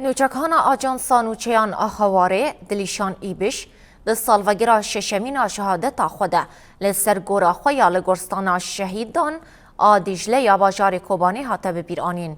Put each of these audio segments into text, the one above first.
نوچکان آجانسا نوچیان آخواره دلیشان ایبش ده سالوگیرا ششمین شهادت خوده لسر گورا خویا لگرستان شهیدان آدیجله یا باجار کوبانی حتی ببیرانین.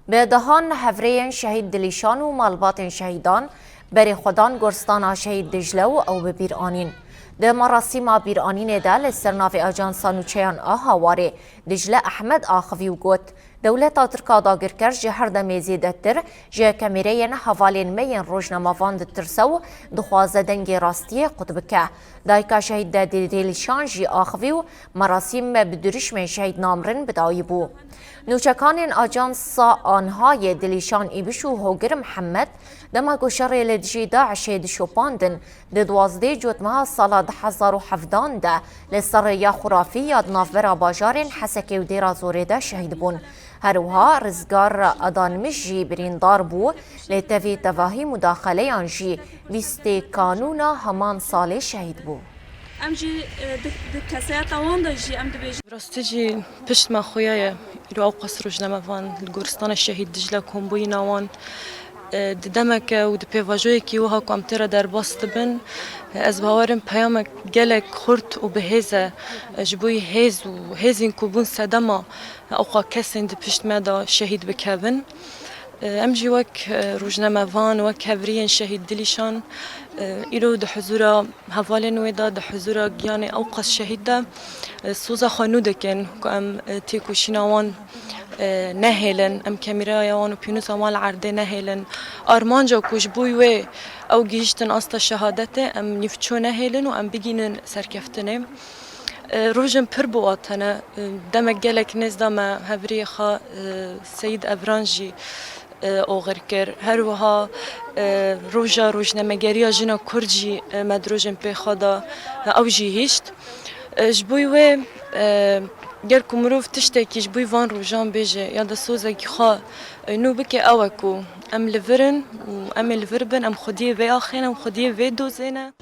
به دهان هفرین شهید دلیشان و مالبات شهیدان بری خودان گرستان شهید دجله و او ببیرانین. ده مراسم بیرانین ده لسر ناف آجانسا نوچیان آخواره دجله احمد آخوی و گوت دولت ترکا داگر کرد جه هر دمیزی دتر جه کمیرین حوالین مین روزنامه‌وان دترسو دخوازه دنگ راستی قطب که دایکا شهید دلیشان جی آخوی و مراسم بدرش من شهید نامرن بدایی بو. نوچکان آجانس آنهای دلیشان ایبش و هوگر محمد دما گوشر لدجی داعش دشوپاندن دوازده جوتمها سال 2017 ده لسر یا خرافی یاد نافبرا باجارین حسکی و دیرا زوریده شهید بون. هروها رزگار ادانمش جی بریندار بو لتوی تواهی مداخله آنجی ویستی کانونا همان سال شهید بو. ام جی کسایت آن داشتی ام دبیج. راستی جی پشت ما خویه رو اوقاس روزنامه‌وان گورستان شهید دجله کمبوی نوان ددمک و دپیواجوی کی وها کامتر در باست بن از باورم پیام گلک خورد و بهزه جبوی هز و هزین کوبون صدما اوقا کسین دپشت مدا شهید بکبن ام جی وک روزنامه‌وان وک هفرین شهید دلیشان ایرو ده حضورا حوالن ودا ده حضورا گیان اوقاس شهیده سوزا خانوده کن که ام تیکوشیناوان نهلن ام کمیرای وان و پینوس امال عرده نهلن آرمانجا کوش بوی و او گیشتن استا شهادت ام نفچو نهلن و ام بگینن سرکفتنه روزم پر بواتنه دم گلک نزد ما هفری خا سید افرانجی اوغر کر هر وها روزا روزنامه‌گری جنا کرجی مدروجم په خدا او جی هشت جبوی و گر کمروف تشتکی جبوی وان روزان بیجه یا د سوزه کی خا نو بکه اوکو ام لورن و ام لوربن ام خودی و آخین ام خودی و دوزینه